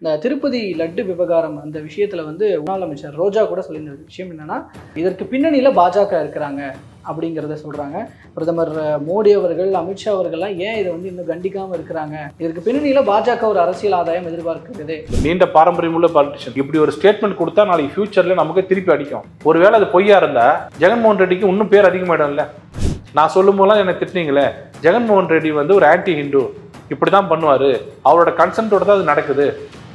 இந்த திருப்பதி லட்டு விவகாரம் அந்த விஷயத்துல வந்து முன்னாள் அமைச்சர் ரோஜா கூட சொல்லியிருந்த விஷயம் என்னன்னா, இதற்கு பின்னணியில பாஜக இருக்கிறாங்க அப்படிங்கிறத சொல்றாங்க. பிரதமர் மோடி அவர்கள், அமித்ஷா அவர்கள்லாம் ஏன் இதை வந்து இன்னும் கண்டிக்காம இருக்கிறாங்க, இதற்கு பின்னணியில பாஜக ஒரு அரசியல் ஆதாயம் எதிர்பார்க்கிறது. நீண்ட பாரம்பரியம் உள்ள பாலிட்டிஷியன் இப்படி ஒரு ஸ்டேட்மெண்ட் கொடுத்தா நாளைக்கு ஃபியூச்சர்ல நமக்கு திருப்பி அடிக்கும். ஒருவேளை அது பொய்யா இருந்தா ஜெகன்மோகன் ரெட்டிக்கு இன்னும் பேர் அதிகமாயிடும்ல. நான் சொல்லும் போதெல்லாம் என்ன திட்டினீங்களே, ஜெகன்மோகன் ரெட்டி வந்து ஒரு ஆன்டி ஹிந்து, இப்படிதான் பண்ணுவாரு, அவரோட கன்சென்ட்டோட தான் அது நடக்குது.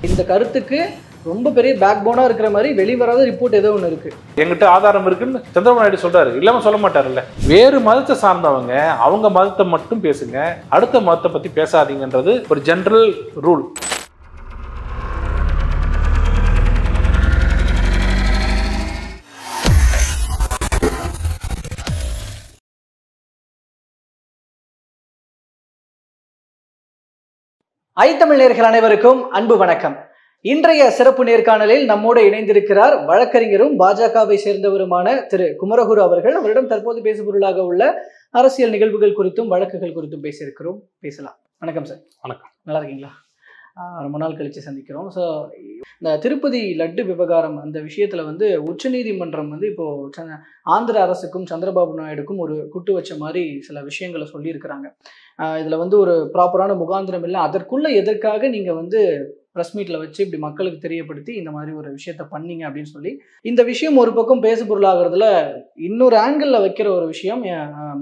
இந்த கருத்துக்கு ரொம்ப பெரிய பேக் போனா இருக்கிற மாதிரி வெளிவராத ரிப்போர்ட் ஏதோ ஒன்று இருக்கு. எங்கிட்ட ஆதாரம் இருக்குன்னு சந்திரபாபு நாயுடு சொல்றாரு, இல்லாம சொல்ல மாட்டாருல்ல. வேறு மதத்தை சார்ந்தவங்க அவங்க மதத்தை மட்டும் பேசுங்க, அடுத்த மதத்தை பத்தி பேசாதீங்கன்றது ஒரு ஜெனரல் ரூல். தமிழ் நேயர்கள் அனைவருக்கும் அன்பு வணக்கம். இன்றைய சிறப்பு நேர்காணலில் நம்மோடு இணைந்திருக்கிறார் வழக்கறிஞரும் பாஜகவை சேர்ந்தவருமான திரு குமரகுரு அவர்கள். அவரிடம் தற்போது பேசுபொருளாக உள்ள அரசியல் நிகழ்வுகள் குறித்தும் வழக்குகள் குறித்தும் பேசியிருக்கிறோம். பேசலாம். வணக்கம் சார். வணக்கம். நல்லா இருக்கீங்களா? ரொம்ப நாள் கழிச்சு சந்திக்கிறோம். ஸோ இந்த திருப்பதி லட்டு விவகாரம் அந்த விஷயத்துல வந்து உச்சநீதிமன்றம் வந்து இப்போ ஆந்திர அரசுக்கும் சந்திரபாபு நாயுடுக்கும் ஒரு குட்டு வச்ச மாதிரி சில விஷயங்களை சொல்லியிருக்கிறாங்க. இதுல வந்து ஒரு ப்ராப்பரான முகாந்திரம் இல்லை, அதற்குள்ள எதற்காக நீங்க வந்து ப்ரெஸ் மீட்டில் வச்சு இப்படி மக்களுக்கு தெரியப்படுத்தி இந்த மாதிரி ஒரு விஷயத்த பண்ணீங்க அப்படின்னு சொல்லி இந்த விஷயம் ஒரு பக்கம் பேசு பொருளாகிறதுல இன்னொரு ஆங்கிளில் வைக்கிற ஒரு விஷயம்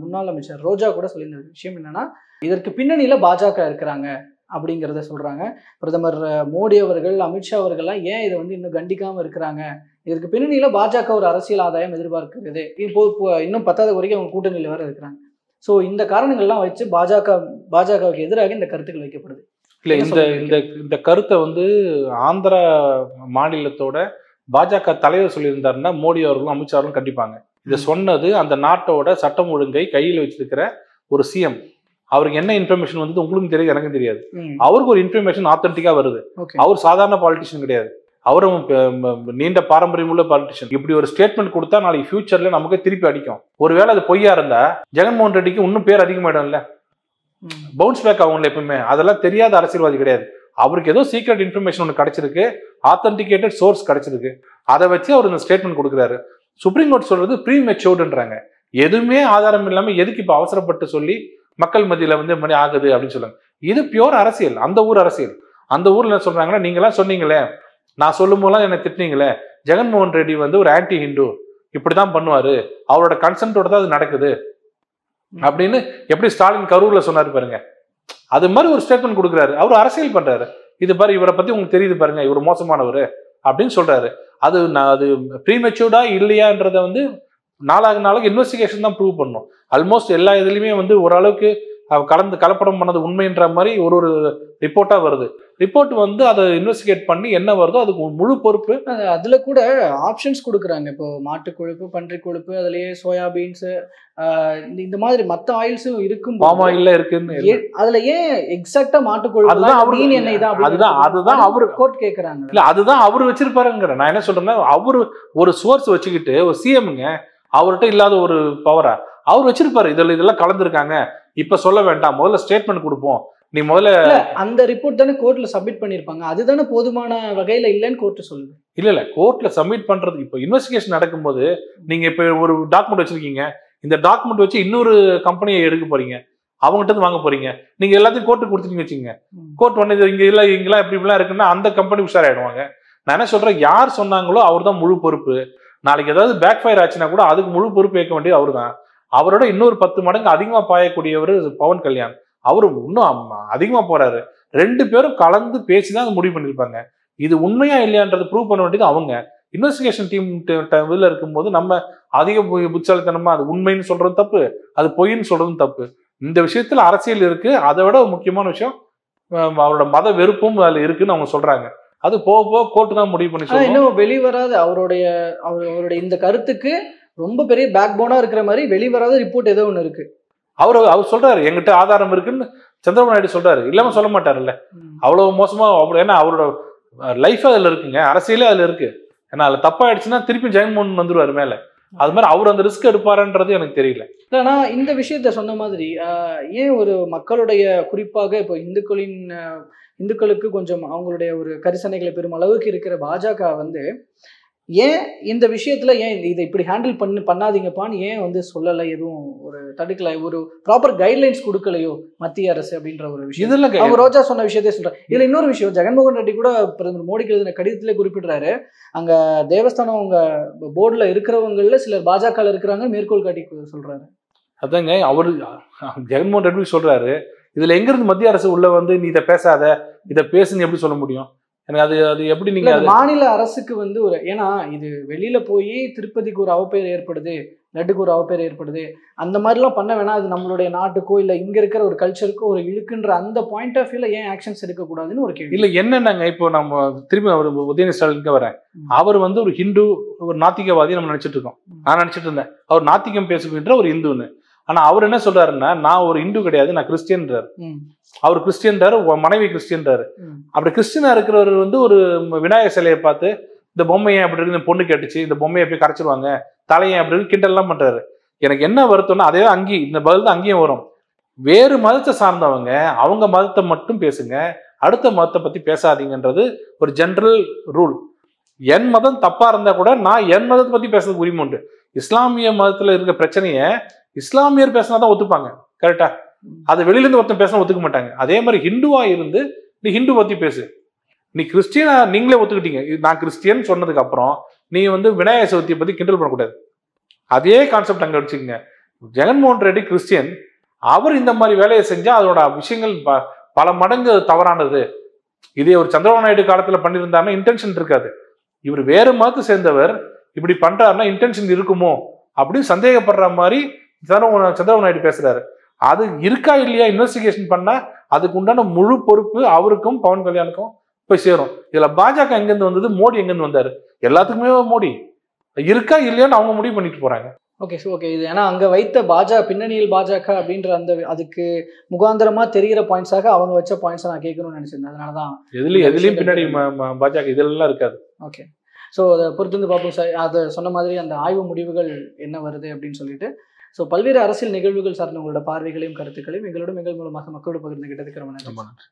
முன்னாள் அமைச்சர் ரோஜா கூட சொல்லியிருந்த விஷயம் என்னன்னா, இதற்கு பின்னணியில பாஜக இருக்கிறாங்க அப்படிங்கிறத சொல்றாங்க. பிரதமர் மோடி அவர்கள், அமித்ஷா அவர்கள்லாம் ஏன் இதை வந்து இன்னும் கண்டிக்காம இருக்கிறாங்க, இதற்கு பின்னணியில பாஜக ஒரு அரசியல் ஆதாயம் எதிர்பார்க்கிறது. இப்போ இன்னும் 10வது வரைக்கும் அவங்க கூட்டணியில் வேற இருக்கிறாங்க. ஸோ இந்த காரணங்கள்லாம் வச்சு பாஜகவுக்கு எதிராக இந்த கருத்துக்கள் வைக்கப்படுது. இல்ல, இந்த கருத்தை வந்து ஆந்திர மாநிலத்தோட பாஜக தலைவர் சொல்லியிருந்தாருன்னா மோடி அவர்களும் அமித்ஷா அவர்களும் கண்டிப்பாங்க. இதை சொன்னது அந்த நாட்டோட சட்டம் ஒழுங்கை கையில் வச்சிருக்கிற ஒரு சிஎம். அவருக்கு என்ன இன்ஃபர்மேஷன் வந்து உங்களுக்கும் தெரியாது, எனக்கும் தெரியாது. அவருக்கு ஒரு இன்ஃபர்மேஷன் ஆத்தென்டிக்கா வருது. அவர் சாதாரண பாலிட்டிஷியன் கிடையாது, அவரும் நீண்ட பாரம்பரியம் உள்ள பாலிட்டிஷியன். இப்படி ஒரு ஸ்டேட்மெண்ட் கொடுத்தா நாளைக்கு ஃபியூச்சர்ல நமக்கு திருப்பி அடிக்கும். ஒருவேளை அது பொய்யா இருந்தா ஜெகன்மோகன் ரெட்டிக்கு இன்னும் பேர் அதிகமாயிடும்ல, பவுன்ஸ் பேக் ஆகும்ல. எப்பவுமே அதெல்லாம் தெரியாத அரசியல்வாதி கிடையாது. அவருக்கு ஏதோ சீக்ரெட் இன்ஃபர்மேஷன் ஒன்று கிடைச்சிருக்கு, ஆத்தென்டிகேட்டட் சோர்ஸ் கிடைச்சிருக்கு, அதை வச்சு அவர் இந்த ஸ்டேட்மெண்ட் கொடுக்குறாரு. சுப்ரீம் கோர்ட் சொல்றது ப்ரீ மெச்சூர்டுன்றாங்க. எதுவுமே ஆதாரம் இல்லாம எதுக்கு இப்ப அவசரப்பட்டு சொல்லி மக்கள் மத்தியில வந்து மணி ஆகுது அப்படின்னு சொல்லுவாங்க. இது பியூர் அரசியல், அந்த ஊர் அரசியல். அந்த ஊர்ல என்ன சொல்றாங்கன்னா, நீங்களாம் சொன்னீங்களே, நான் சொல்லும் போதெல்லாம் என்ன திட்டினீங்களே, ஜெகன்மோகன் ரெட்டி வந்து ஒரு ஆன்டி ஹிந்து, இப்படிதான் பண்ணுவாரு, அவரோட கன்சென்ட்டோட தான் அது நடக்குது அப்படின்னு எப்படி ஸ்டாலின் கரூர்ல சொன்னாரு பாருங்க. அது மாதிரி ஒரு ஸ்டேட்மெண்ட் கொடுக்குறாரு. அவர் அரசியல் பண்றாரு. இது பாரு, இவரை பத்தி உங்களுக்கு தெரியுது பாருங்க, இவர் மோசமானவர் அப்படின்னு சொல்றாரு. அது ப்ரீமெச்சூர்டா இல்லையான்றத வந்து நாளாக இன்வெஸ்டிகேஷன் தான் ப்ரூவ் பண்ணும். ஆல்மோஸ்ட் எல்லா இதுலயுமே வந்து ஓரளவுக்கு கலப்படம் பண்ணது உண்மைன்ற மாதிரி ஒரு ரிப்போர்ட்டா வருது. ரிப்போர்ட் வந்து அதை இன்வெஸ்டிகேட் பண்ணி என்ன வருதோ அதுக்கு முழு பொறுப்பு. அதுல கூட ஆப்ஷன்ஸ் கொடுக்குறாங்க. இப்போ மாட்டு கொழுப்பு, பன்றி கொழுப்பு, அதுலயே சோயாபீன்ஸ், இந்த மாதிரி மத்த ஆயில்ஸும் இருக்கும், பாம் ஆயில்ல இருக்குன்னு. அதுல ஏன் எக்ஸாக்டா மாட்டு கொழுப்பு எண்ணெய் தான் அதுதான் அவரு கோர்ட் கேக்குறாங்க. இல்ல, அதுதான் அவரு வச்சிருப்பாருங்கிற. நான் என்ன சொல்றேன்னா, அவரு ஒரு சோர்ஸ் வச்சுக்கிட்டு ஒரு சிஎம்ங்க, அவர்கிட்ட இல்லாத ஒரு பவரா அவர் வச்சிருப்பாரு. இதெல்லாம் கலந்துருக்காங்க, இப்ப சொல்ல வேண்டாம், முதல்ல ஸ்டேட்மெண்ட் கொடுப்போம், நீ முதல்ல. அந்த ரிப்போர்ட் தானே கோர்ட்ல சப்மிட் பண்ணிருப்பாங்க, அதுதானே போதுமான வகையில இல்லைன்னு கோர்ட் சொல்லுது. இல்ல கோர்ட்ல சப்மிட் பண்றது, இப்போ இன்வெஸ்டிகேஷன் நடக்கும்போது நீங்க இப்ப ஒரு டாக்குமெண்ட் வச்சிருக்கீங்க, இந்த டாக்குமெண்ட் வச்சு இன்னொரு கம்பெனியை எடுக்க போறீங்க, அவங்ககிட்ட வாங்க போறீங்க, நீங்க எல்லாத்தையும் கோர்ட்டுக்கு கொடுத்துட்டீங்க வச்சுங்க, கோர்ட் வந்து இங்க இல்ல இங்கெல்லாம் இப்படிலாம் இருக்குன்னா அந்த கம்பெனி உஷாராயிடுவாங்க. நான் என்ன சொல்றேன், யார் சொன்னாங்களோ அவர் தான் முழு பொறுப்பு. நாளைக்கு ஏதாவது பேக் ஃபயர் ஆச்சுன்னா கூட அதுக்கு முழு பொறுப்பு ஏற்க வேண்டியது அவரு தான். அவரோட இன்னொரு 10 மடங்கு அதிகமா பாயக்கூடியவர் பவன் கல்யாண். அவரு இன்னும் அதிகமா போறாரு. 2 பேரும் கலந்து பேசிதான் முடிவு பண்ணிருப்பாங்க. இது உண்மையா இல்லையான்றது ப்ரூவ் பண்ண வேண்டியது அவங்க. இன்வெஸ்டிகேஷன் டீம் இதுல இருக்கும்போது நம்ம அதிக புத்திசாலித்தனமா அது உண்மைன்னு சொல்றதும் தப்பு, அது பொய்ன்னு சொல்றதும் தப்பு. இந்த விஷயத்துல அரசியல் இருக்கு. அதை விட முக்கியமான விஷயம் அவரோட மத வெறுப்பும் அதுல இருக்குன்னு அவங்க சொல்றாங்க. அது போக போக கோர்ட்டு தான் முடிவு பண்ணி சொல்லுவோம். இன்னும் வெளிவராத அவருடைய இந்த கருத்துக்கு ரொம்ப பெரிய பேக் போனா இருக்கிற மாதிரி வெளிவராத ரிப்போர்ட் ஏதோ ஒன்று இருக்கு. அவர் சொல்றாரு, எங்கிட்ட ஆதாரம் இருக்குன்னு சந்திரபாபு நாயுடு சொல்றாரு, இல்லாம சொல்ல மாட்டாருல்ல. அவ்வளவு மோசமா, ஏன்னா அவரோட லைஃப் அதுல இருக்குங்க, அரசியலே அதுல இருக்கு. ஏன்னா அதுல தப்பாயிடுச்சுன்னா திருப்பி ஜெகன்மோகன் வந்துருவாரு மேல. அது மாதிரி அவர் அந்த ரிஸ்க் எடுப்பாருன்றது எனக்கு தெரியல. ஆனா இந்த விஷயத்த சொன்ன மாதிரி ஏன் ஒரு மக்களுடைய குறிப்பாக இப்போ இந்துக்களுக்கு கொஞ்சம் அவங்களுடைய ஒரு கரிசனைகளை பெரும் அளவுக்கு இருக்கிற பாஜக வந்து ஏன் இந்த விஷயத்துல ஏன் இதை இப்படி ஹேண்டில் பண்ணாதீங்கப்பான்னு ஏன் வந்து சொல்லலை, எதுவும் ஒரு தடுக்கல, ஒரு ப்ராப்பர் கைட்லைன்ஸ் கொடுக்கலையோ மத்திய அரசு அப்படின்ற ஒரு விஷயம். இதெல்லாம் அவங்க ரோஜா சொன்ன விஷயத்தை சொல்றேன். இதுல இன்னொரு விஷயம், ஜெகன்மோகன் ரெட்டி கூட பிரதமர் மோடிக்கு எழுதின கடிதத்திலே குறிப்பிடுறாரு, அங்க தேவஸ்தானம் அவங்க போர்டுல இருக்கிறவங்கள சிலர் பாஜக இருக்கிறாங்க மேற்கோள் காட்டி சொல்றாரு. அதாங்க அவரு ஜெகன்மோகன் ரெட்டி சொல்றாரு, இதுல எங்க இருந்து மத்திய அரசு உள்ள வந்து நீ இதை பேசாத இதை பேசுன்னு எப்படி சொல்ல முடியும்? எனக்கு அது எப்படி நீங்க மாநில அரசுக்கு வந்து ஒரு, ஏன்னா இது வெளியில போய் திருப்பதிக்கு ஒரு அவப்பெயர் ஏற்படுது, லட்டுக்கு ஒரு அவப்பெயர் ஏற்படுது, அந்த மாதிரிலாம் பண்ண வேணாம், அது நம்மளுடைய நாட்டுக்கோ இல்லை இங்க இருக்கிற ஒரு கல்ச்சருக்கோ ஒரு இழுக்குன்ற அந்த பாயிண்ட் ஆஃப் வியூல ஏன் ஆக்ஷன்ஸ் எடுக்கக்கூடாதுன்னு ஒரு கேள்வி. இல்ல என்னன்னாங்க, இப்போ நம்ம திரும்பி அவர் உதயநிதி ஸ்டாலினுக்கு வரேன். அவர் வந்து ஒரு ஹிந்து, ஒரு நாத்திகவாதி நம்ம நினைச்சிட்டு இருக்கோம். நான் நினைச்சிட்டு இருந்தேன் அவர் நாத்திகம் பேசுகின்ற ஒரு இந்துன்னு. ஆனா அவர் என்ன சொல்றாருன்னா, நான் ஒரு இந்து கிடையாது, நான் கிறிஸ்டியன்றாரு. அவர் கிறிஸ்டியன்றாரு, மனைவி கிறிஸ்டியன்றாரு. அப்படி கிறிஸ்டியனா இருக்கிறவர் வந்து ஒரு விநாயகர் சிலையை பார்த்து இந்த பொம்மையை அப்படி இருக்கு, இந்த பொண்ணு கேட்டுச்சு, இந்த பொம்மையை போய் கரைச்சிருவாங்க, தலையை அப்படி இருக்கு கிண்டல் எல்லாம் பண்றாரு. எனக்கு என்ன வருத்தம்னா அதே அங்கேயும் இந்த பதில் தான் அங்கேயும் வரும். வேறு மதத்தை சார்ந்தவங்க அவங்க மதத்தை மட்டும் பேசுங்க, அடுத்த மதத்தை பத்தி பேசாதீங்கன்றது ஒரு ஜெனரல் ரூல். என் மதம் தப்பா இருந்தா கூட நான் என் மதத்தை பத்தி பேசுறதுக்கு உரிமை உண்டு. இஸ்லாமிய மதத்துல இருக்க பிரச்சனைய இஸ்லாமியர் பேசினாதான் ஒத்துப்பாங்க, கரெக்டா? அது வெளியிலிருந்து ஒருத்தன் பேசினா ஒத்துக்க மாட்டாங்க. அதே மாதிரி ஹிந்துவா இருந்து நீ ஹிந்து பத்தி பேசு, நீ கிறிஸ்டியனா நீங்களே ஒத்துக்கிட்டீங்க, நான் கிறிஸ்டியன் சொன்னதுக்கு அப்புறம் நீ வந்து விநாயகர் சதுர்த்தியை பத்தி கிண்டல் பண்ணக்கூடாது. அதே கான்செப்ட் அங்க வச்சுக்கோங்க. ஜெகன்மோகன் ரெட்டி கிறிஸ்டியன், அவர் இந்த மாதிரி வேலையை செஞ்சா அதோட விஷயங்கள் பல மடங்கு தவறானது. இதே ஒரு சந்திரபாபு நாயுடு காலத்துல பண்ணியிருந்தாருன்னா இன்டென்ஷன் இருக்காது. இவர் வேறு மதத்தை சேர்ந்தவர் இப்படி பண்றாருன்னா இன்டென்ஷன் இருக்குமோ அப்படின்னு சந்தேகப்படுற மாதிரி சந்திரபாபு நாயுடு பேசுறாரு. அது இருக்கா இல்லையா இன்வெஸ்டிகேஷன் பண்ணா அதுக்கு உண்டான முழு பொறுப்பு அவருக்கும் பவன் கல்யாணுக்கும் போய் சேரும். இதுல பாஜக எங்கிருந்து வந்தது, மோடி எங்கிருந்து வந்தாரு? எல்லாத்துக்குமே மோடி இருக்கா இல்லையான்னு அவங்க முடிவு பண்ணிட்டு போறாங்க. ஓகே ஓகே, இது ஏன்னா அங்க வைத்த பின்னணியில் பாஜக அப்படின்ற அந்த அதுக்கு முகாந்திரமா தெரிகிற பாயிண்ட்ஸாக அவங்க வச்ச பாயிண்ட்ஸை நான் கேட்கணும்னு நினைச்சிருந்தேன். அதனாலதான் எதுலயும் பின்னாடி பாஜக இதெல்லாம் இருக்காது. ஓகே, ஸோ அதை பொறுத்து வந்து பார்ப்போம் சார். அதை சொன்ன மாதிரி அந்த ஆய்வு முடிவுகள் என்ன வருது அப்படின்னு சொல்லிட்டு. ஸோ பல்வேறு அரசியல் நிகழ்வுகள் சார்ந்த உங்களோட பார்வைகளையும் கருத்துக்களையும் எங்களோட மூலமாக மக்களோட பகிர்ந்துகிட்டதுக்கு ரொம்ப நன்றி.